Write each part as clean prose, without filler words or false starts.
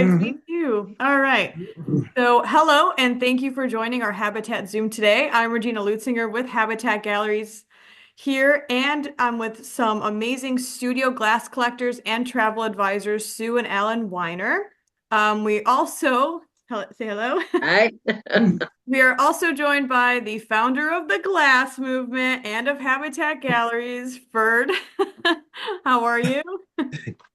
Me too. All right. So, hello, and thank you for joining our Habitat Zoom today. I'm Regina Leutzinger with Habitat Galleries here, and I'm with some amazing studio glass collectors and travel advisors, Sue and Allan Weiner. We also, say hello. Hi. We are also joined by the founder of the glass movement and of Habitat Galleries, Ferd. How are you?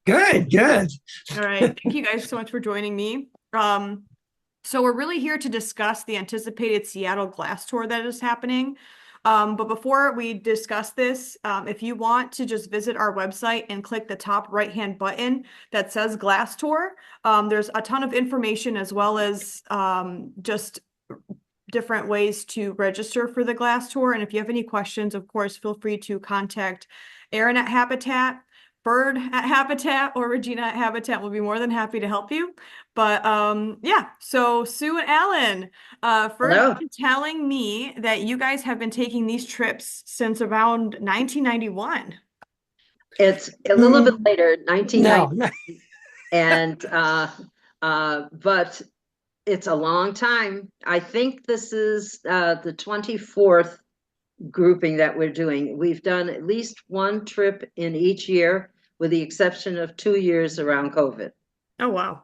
Good, good. All right. Thank you guys so much for joining me. So we're really here to discuss the anticipated Seattle Glass Tour that is happening. But before we discuss this, if you want to just visit our website and click the top right-hand button that says Glass Tour, there's a ton of information as well as just different ways to register for the Glass Tour. And if you have any questions, of course, feel free to contact Erin at Habitat, Bird at Habitat, or Regina at Habitat. Will be more than happy to help you. But yeah, so Sue and Allan, Bird Hello. telling me that you guys have been taking these trips since around 1991. It's a little bit Mm, later, No, 1990, and but it's a long time. I think this is the 24th grouping that we're doing. We've done at least one trip in each year, with the exception of 2 years around COVID. Oh, wow.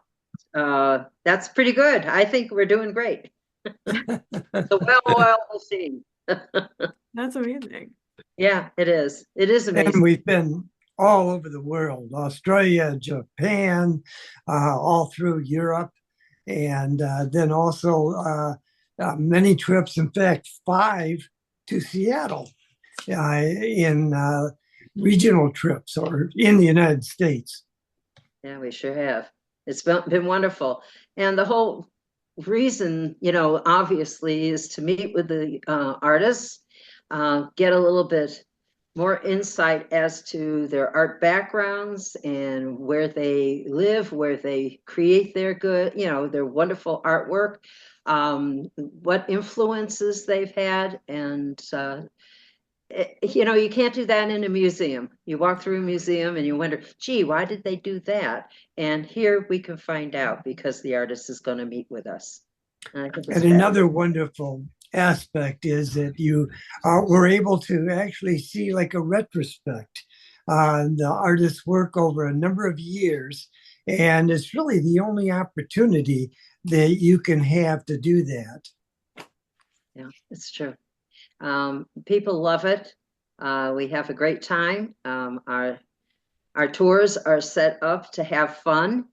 That's pretty good. I think we're doing great. The well-oiled machine. That's amazing. Yeah, it is. It is and amazing. we've been all over the world, Australia, Japan, all through Europe, and then also many trips, in fact, five to Seattle in regional trips or in the United States. Yeah, we sure have. It's been wonderful. And the whole reason, obviously, is to meet with the artists, get a little bit more insight as to their art backgrounds and where they live, where they create their their wonderful artwork, what influences they've had, and you can't do that in a museum. You walk through a museum and you wonder, gee, why did they do that? And here we can find out because the artist is going to meet with us. And I think it's And fabulous. another wonderful aspect is that you were able to actually see like a retrospect on the artist's work over a number of years. And it's really the only opportunity that you can have to do that. Yeah, it's true. People love it. We have a great time. Our tours are set up to have fun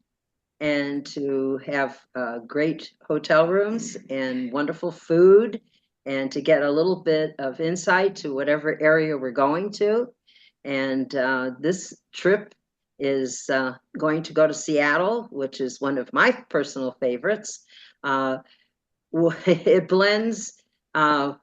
and to have great hotel rooms and wonderful food and to get a little bit of insight to whatever area we're going to. And this trip is going to go to Seattle, which is one of my personal favorites. Uh, it blends a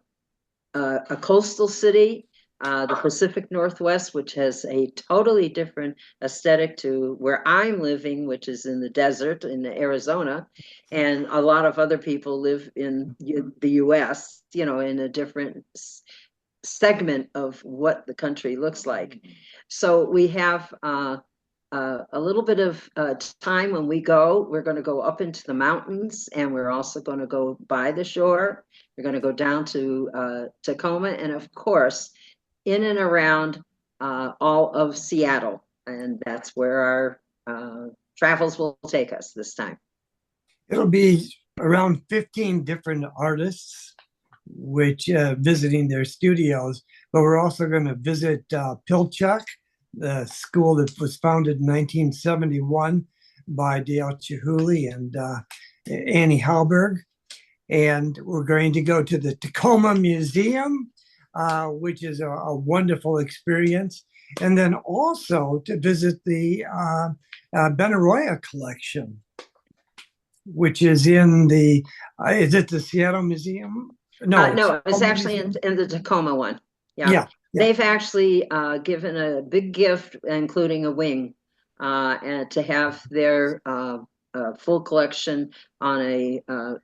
coastal city, the Pacific Northwest, which has a totally different aesthetic to where I'm living, which is in the desert in Arizona, and a lot of other people live in the U.S., in a different segment of what the country looks like. So we have a little bit of time when we go. We're going to go up into the mountains, and we're also going to go by the shore. We're going to go down to Tacoma, and of course, in and around all of Seattle. And that's where our travels will take us this time. It'll be around 15 different artists, which visiting their studios, but we're also going to visit Pilchuck, the school that was founded in 1971 by Dale Chihuly and Annie Halberg. And we're going to go to the Tacoma Museum, which is a wonderful experience. And then also to visit the Benaroya collection, which is is it the Seattle Museum? No, it's No, it's Tacoma actually Museum. in the Tacoma one. Yeah. Yeah, yeah. They've actually given a big gift, including a wing, and to have their full collection on a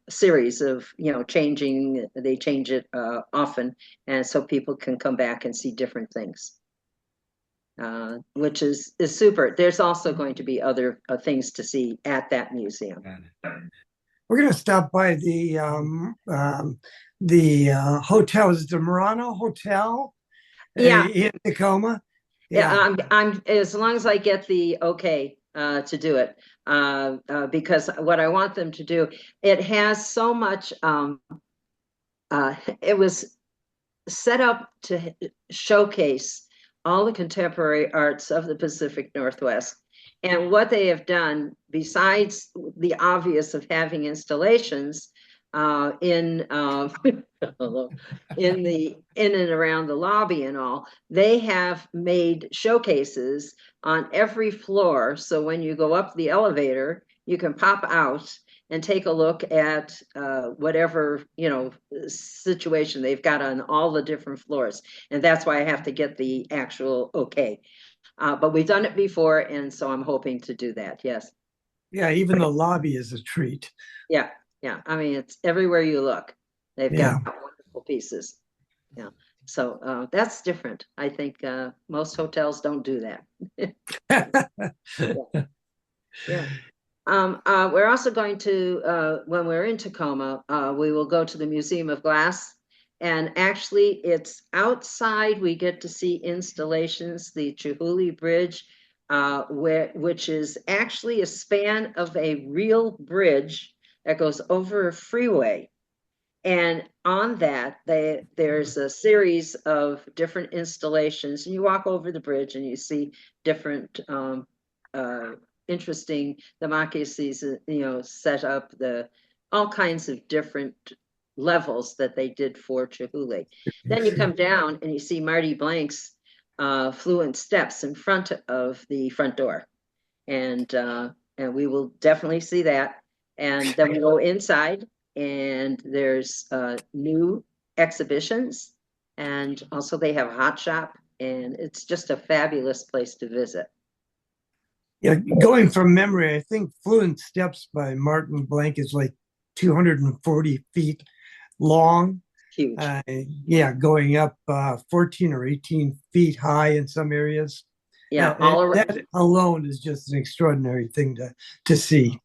series of, changing. They change it often, and so people can come back and see different things. which is super. There's also going to be other things to see at that museum. We're going to stop by the hotel. Is it the Murano Hotel in Tacoma? Yeah, I'm as long as I get the okay to do it, because what I want them to do, it has so much. It was set up to showcase all the contemporary arts of the Pacific Northwest. And what they have done, besides the obvious of having installations in and around the lobby and all, they have made showcases on every floor. So when you go up the elevator, you can pop out and take a look at whatever, situation they've got on all the different floors. And that's why I have to get the actual okay. But we've done it before, and so I'm hoping to do that, yes. Yeah, even the lobby is a treat. Yeah. I mean, it's everywhere you look. They've got wonderful pieces. Yeah. So that's different. I think most hotels don't do that. Yeah. We're also going to, when we're in Tacoma, we will go to the Museum of Glass. And actually, it's outside. We get to see installations, the Chihuly Bridge, which is actually a span of a real bridge that goes over a freeway. And on that, there's a series of different installations. And you walk over the bridge and you see different interesting democracies, set up all kinds of different levels that they did for Chihuly. Then you come down and you see Marty Blank's fluent steps in front of the front door. And we will definitely see that. And then we go inside and there's new exhibitions. And also they have a hot shop, and it's just a fabulous place to visit. Yeah, going from memory, I think Fluent Steps by Martin Blank is like 240 feet long. Huge. Going up 14 or 18 feet high in some areas. Yeah, that alone is just an extraordinary thing to see.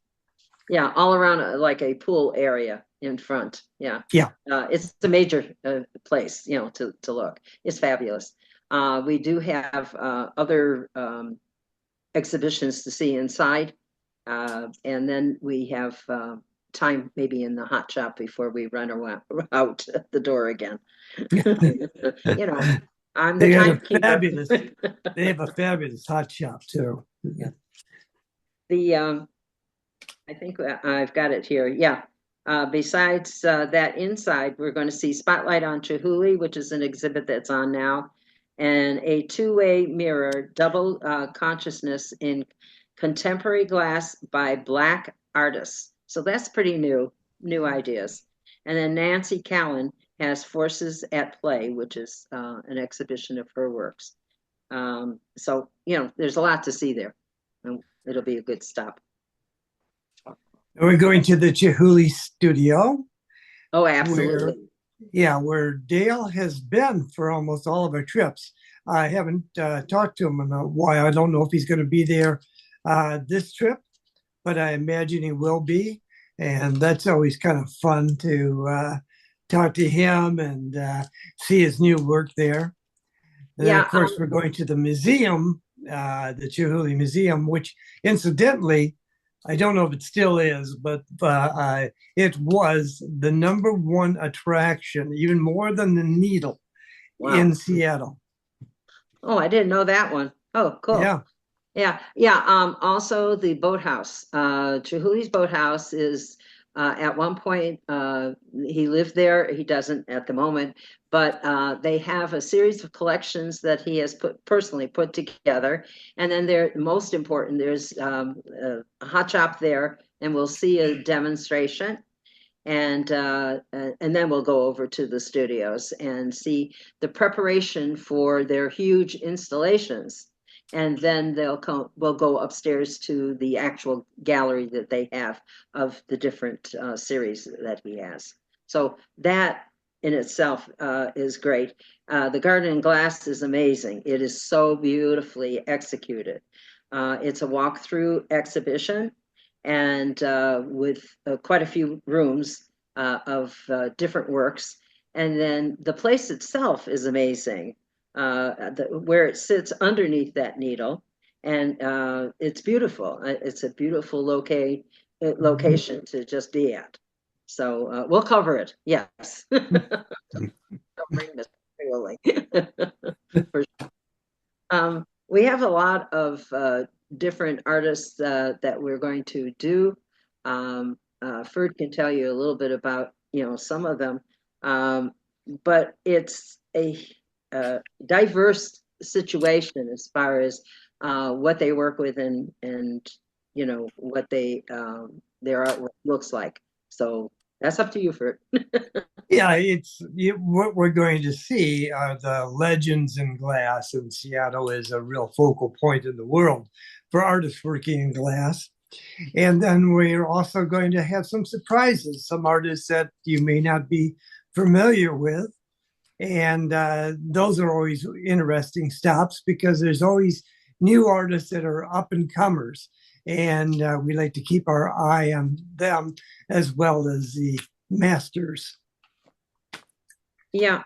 Yeah, all around like a pool area in front. Yeah. It's a major place, to look. It's fabulous. We do have other exhibitions to see inside, and then we have time maybe in the hot shop before we run out the door again. I'm the timekeeper. They have a fabulous hot shop too. Yeah. I think I've got it here. Yeah. Besides that inside, we're going to see Spotlight on Chihuly, which is an exhibit that's on now, and a two-way mirror, double consciousness in contemporary glass by Black artists. So that's pretty new ideas. And then Nancy Callan has Forces at Play, which is an exhibition of her works. So, there's a lot to see there, and it'll be a good stop. We're going to the Chihuly studio. Oh, absolutely. Where Dale has been for almost all of our trips. I haven't talked to him in a while. I don't know if he's going to be there this trip, but I imagine he will be. And that's always kind of fun to talk to him and see his new work there. And then, of course, we're going to the museum, the Chihuly Museum, which incidentally, I don't know if it still is, but it was the #1 attraction, even more than the Needle in Seattle. Oh, I didn't know that one. Oh, cool. Yeah. Also, the boathouse. Chihuly's boathouse is at one point he lived there. He doesn't at the moment, but they have a series of collections that he has personally put together. And then most important, there's a hot shop there, and we'll see a demonstration. And then we'll go over to the studios and see the preparation for their huge installations. And then we'll go upstairs to the actual gallery that they have of the different series that he has. So that in itself is great. The Garden in Glass is amazing. It is so beautifully executed. It's a walk-through exhibition, and with quite a few rooms of different works. And then the place itself is amazing, where it sits underneath that needle. And it's beautiful. It's a beautiful location to just be at. So we'll cover it. Yes. Don't bring this really. We have a lot of different artists that we're going to do. Ferd can tell you a little bit about, some of them, but it's a diverse situation as far as what they work with and what their artwork looks like. So that's up to you, Ferd. Yeah, what we're going to see are the legends in glass, and Seattle is a real focal point in the world for artists working in glass. And then we're also going to have some surprises, some artists that you may not be familiar with. And those are always interesting stops because there's always new artists that are up and comers. And we like to keep our eye on them as well as the masters. Yeah,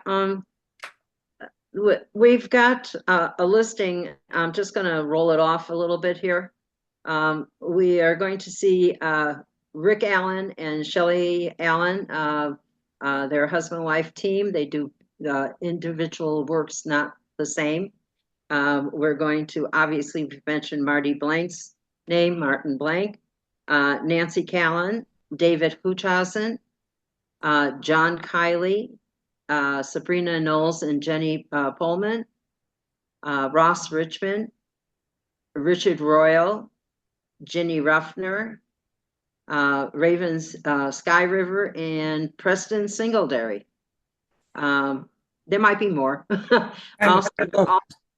we've got a listing. I'm just going to roll it off a little bit here. We are going to see Rick Allen and Shelley Allen, their husband-wife team. They do individual works, not the same. We're going to obviously mention Marty Blank's name, Martin Blank, Nancy Callan, David Huchhausen, John Kiley, Sabrina Knowles and Jenny Pullman, Ross Richmond, Richard Royal, Ginny Ruffner, Ravens Sky River, and Preston Singletary. There might be more.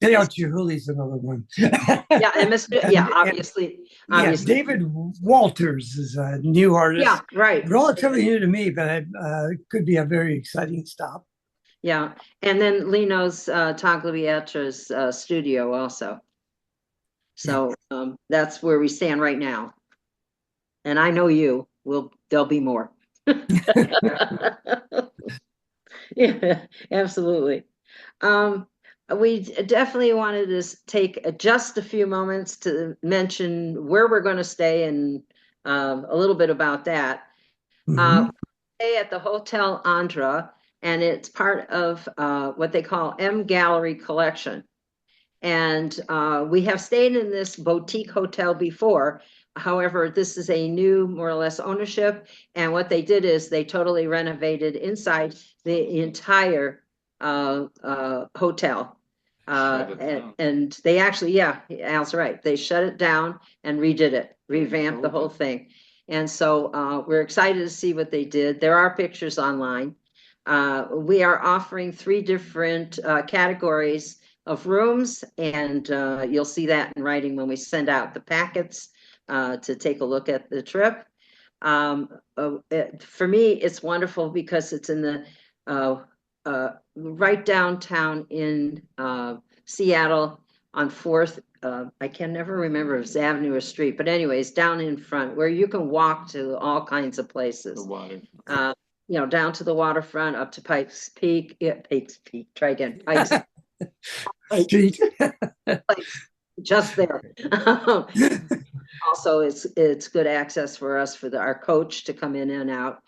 Dale Chihuli's another one. Yeah, and Mr. Yeah, obviously. Yeah, David Walters is a new artist. Yeah, right. Relatively new to me, but could be a very exciting stop. Yeah, and then Lino's Tagliapietra's studio also. So that's where we stand right now. And I know there'll be more. Yeah, absolutely. We definitely wanted to take just a few moments to mention where we're going to stay and a little bit about that. Stay at the Hotel Andra, and it's part of what they call M Gallery Collection. And we have stayed in this boutique hotel before. However, this is a new, more or less, ownership. And what they did is they totally renovated inside the entire hotel. And they actually, yeah, Al's right. They shut it down and redid it, revamped the whole thing. And so we're excited to see what they did. There are pictures online. We are offering 3 different categories of rooms, and you'll see that in writing when we send out the packets to take a look at the trip. For me, it's wonderful because it's in the right downtown in Seattle on 4th. I can never remember if it's Avenue or Street, but anyways, down in front where you can walk to all kinds of places. The water. Down to the waterfront, up to Pikes Peak. Yeah, Pikes Peak. Try again. Pikes Street. Just there. Also, it's good access for us for our coach to come in and out,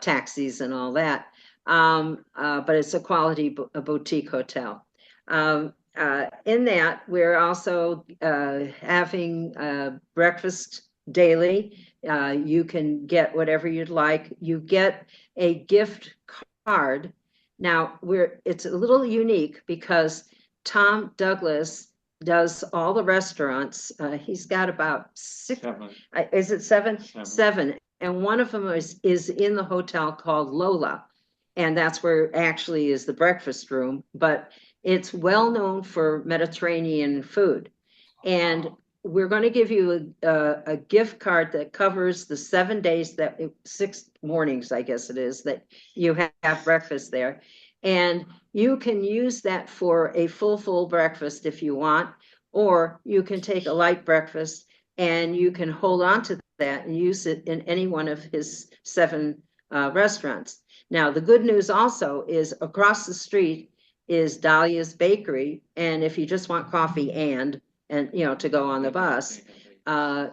taxis and all that. But it's a quality boutique hotel. In that, we're also having breakfast daily. You can get whatever you'd like. You get a gift card. Now, it's a little unique because Tom Douglas does all the restaurants. He's got about 6. 7. Is it 7? 7. 7. And one of them is in the hotel called Lola. And that's where actually is the breakfast room. But it's well known for Mediterranean food. And we're going to give you a gift card that covers the 7 days 6 mornings, I guess it is, that you have breakfast there. And you can use that for a full breakfast if you want, or you can take a light breakfast and you can hold on to that and use it in any one of his 7 restaurants. Now, the good news also is across the street is Dahlia's Bakery. And if you just want coffee and to go on the bus,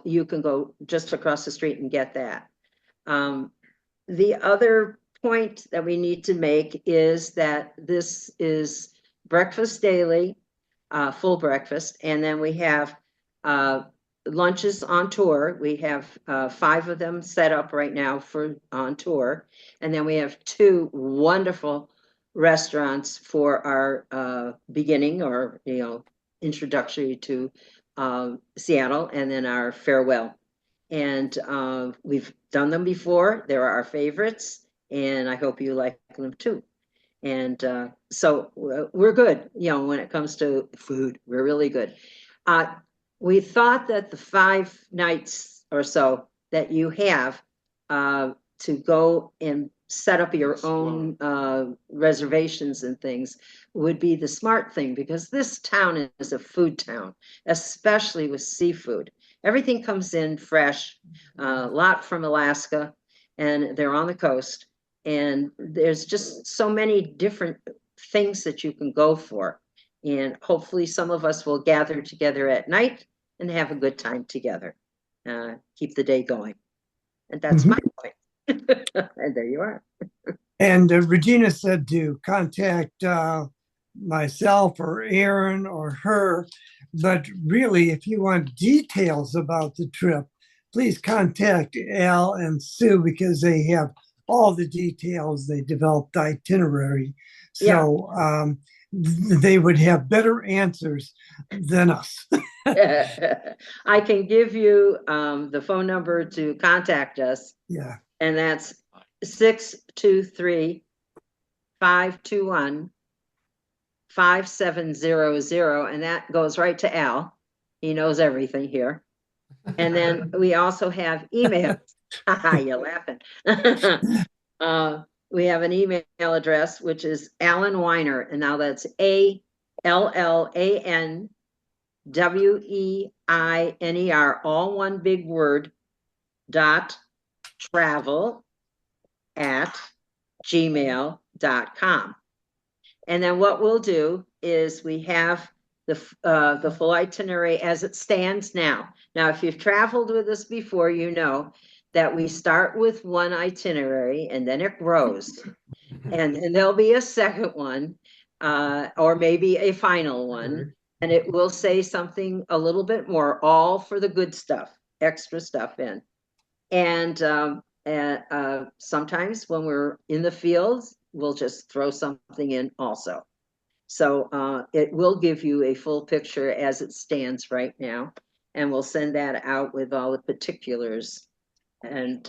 you can go just across the street and get that. The other point that we need to make is that this is breakfast daily, full breakfast, and then we have lunches on tour. We have 5 of them set up right now for on tour, and then we have 2 wonderful restaurants for our beginning or introductory to Seattle, and then our farewell. And we've done them before. They're our favorites, and I hope you like them too. And so we're good, when it comes to food, we're really good. We thought that the 5 nights or so that you have to go and set up your own reservations and things would be the smart thing, because this town is a food town, especially with seafood. Everything comes in fresh, a lot from Alaska, and they're on the coast. And there's just so many different things that you can go for. And hopefully some of us will gather together at night and have a good time together. Keep the day going. And that's my point. And there you are. And Regina said to contact myself or Aaron or her. But really, if you want details about the trip, please contact Al and Sue, because they have all the details. They developed the itinerary. So they would have better answers than us. I can give you the phone number to contact us. Yeah. And that's 623-521-5700. And that goes right to Al. He knows everything here. And then we also have email. You're laughing. We have an email address, which is Allan Weiner. And now that's ALLANWEINER, all one big word, .travel@gmail.com. And then what we'll do is we have the full itinerary as it stands now. Now, if you've traveled with us before, you know that we start with one itinerary and then it grows. And there'll be a second one, or maybe a final one. And it will say something a little bit more, all for the good stuff, extra stuff in. And sometimes when we're in the fields, we'll just throw something in also. So it will give you a full picture as it stands right now. And we'll send that out with all the particulars. And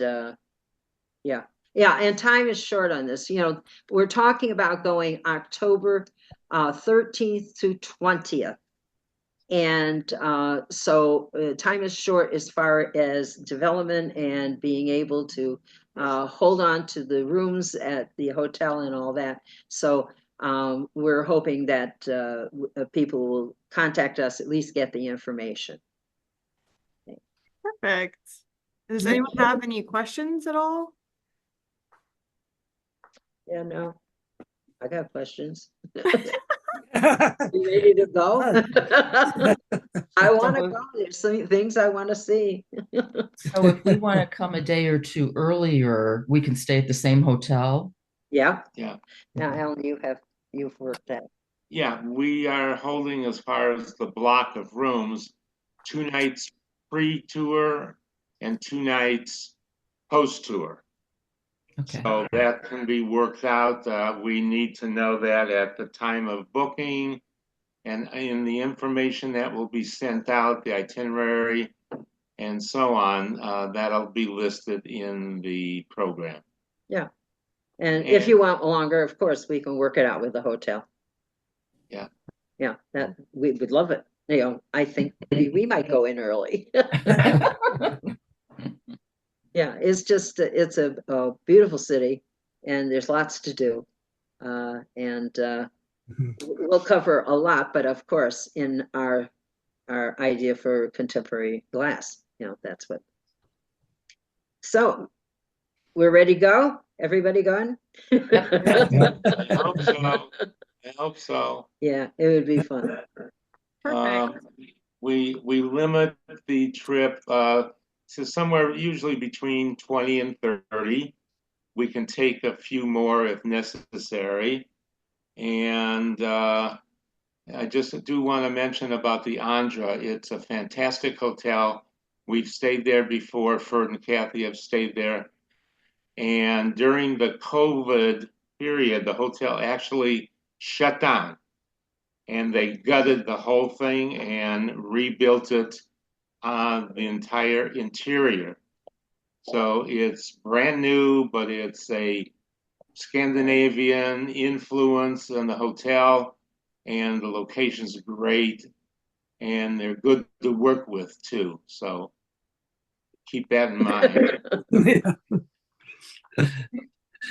yeah, and time is short on this. We're talking about going October 13th to 20th. And so time is short as far as development and being able to hold on to the rooms at the hotel and all that. So we're hoping that people will contact us, at least get the information. Perfect. Does anyone have any questions at all? Yeah, no, I got questions. You ready to go? I want to go. There's some things I want to see. So if we want to come a day or two earlier, we can stay at the same hotel? Yeah. Yeah. Now, Alan, you've worked that. Yeah, we are holding, as far as the block of rooms, 2 nights pre-tour and 2 nights post-tour. Okay. So that can be worked out. We need to know that at the time of booking, and in the information that will be sent out, the itinerary and so on, that'll be listed in the program. Yeah. And if you want longer, of course, we can work it out with the hotel. Yeah. Yeah, that we would love it. I think maybe we might go in early. Yeah, it's just, it's a beautiful city and there's lots to do. We'll cover a lot, but of course, in our idea for contemporary glass, that's what. So we're ready to go? Everybody gone? I hope so. I hope so. Yeah, it would be fun. Perfect. We limit the trip to somewhere usually between 20 and 30. We can take a few more if necessary. And I just do want to mention about the Andra. It's a fantastic hotel. We've stayed there before. Ferd and Kathy have stayed there. And during the COVID period, the hotel actually shut down. And they gutted the whole thing and rebuilt it on the entire interior. So it's brand new, but it's a Scandinavian influence in the hotel, and the location's great, and they're good to work with too. So keep that in mind.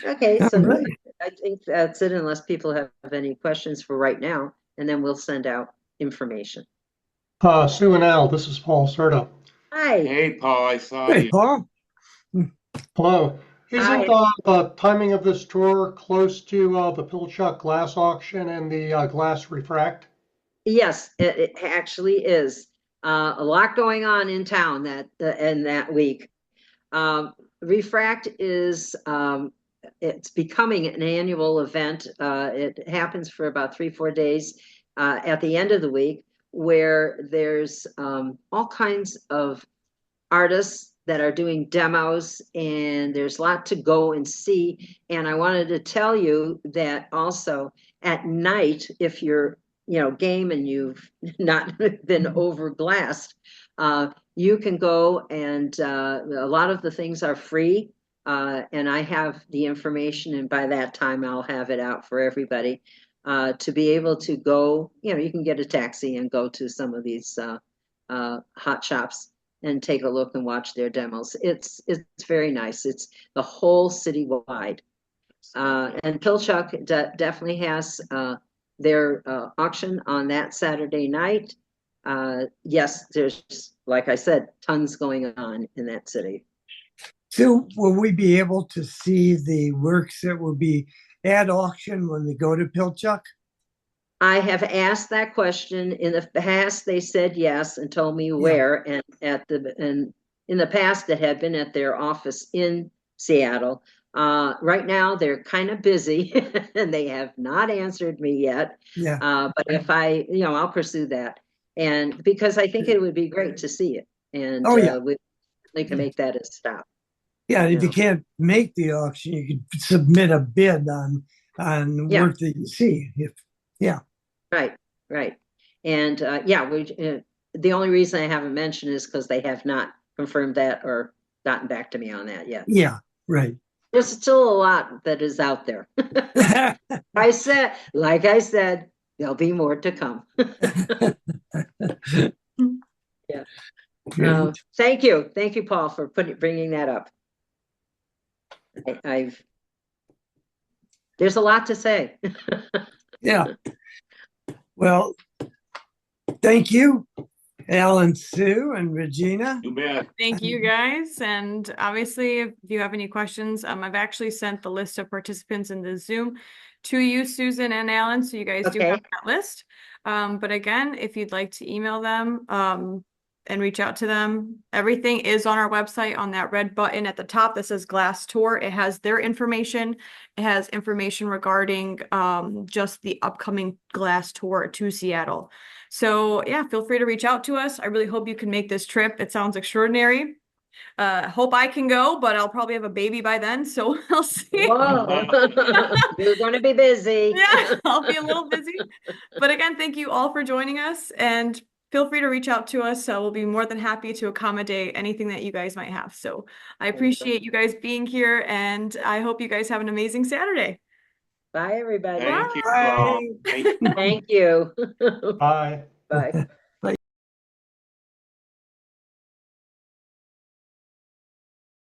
Okay, so Right. I think that's it unless people have any questions for right now, and then we'll send out information. Sue and Al, this is Paul Serta. Hi. Hey, Paul, I saw Hey, you. Paul. Hello. Isn't the timing of this tour close to the Pilchuck glass auction and the glass refract? Yes, it actually is. A lot going on in town that week. Refract is it's becoming an annual event. It happens for about 3-4 days at the end of the week, where there's all kinds of artists that are doing demos, and there's a lot to go and see. And I wanted to tell you that also at night, if you're game and you've not been over glassed, you can go, and a lot of the things are free. And I have the information, and by that time I'll have it out for everybody to be able to go. You can get a taxi and go to some of these hot shops and take a look and watch their demos. It's very nice. It's the whole city wide. And Pilchuck definitely has their auction on that Saturday night. Yes, there's, like I said, tons going on in that city. So will we be able to see the works that will be at auction when we go to Pilchuck? I have asked that question. In the past, they said yes and told me where. And in the past, it had been at their office in Seattle. Right now, they're kind of busy and they have not answered me yet. Yeah. But if I'll pursue that. And because I think it would be great to see it. And we can make that a stop. Yeah, and if you can't make the auction, you could submit a bid on work that you see. Right. And the only reason I haven't mentioned is because they have not confirmed that or gotten back to me on that yet. Yeah, right. There's still a lot that is out there. Like I said, there'll be more to come. Yeah. Thank you, Paul, for bringing that up. There's a lot to say. Yeah. Well, thank you, Alan, Sue, and Regina. You bet. Thank you guys. And obviously, if you have any questions, I've actually sent the list of participants in the Zoom to you, Susan and Alan, so you guys do have that list. But again, if you'd like to email them and reach out to them, everything is on our website on that red button at the top that says Glass Tour. It has their information. It has information regarding just the upcoming Glass Tour to Seattle. So yeah, feel free to reach out to us. I really hope you can make this trip. It sounds extraordinary. Hope I can go, but I'll probably have a baby by then, so we'll see. Whoa. You're going to be busy. Yeah, I'll be a little busy. But again, thank you all for joining us, and feel free to reach out to us. We'll be more than happy to accommodate anything that you guys might have. So I appreciate you guys being here, and I hope you guys have an amazing Saturday. Bye, everybody. Thank you. Bye. Thank you. Thank you. Bye. Bye.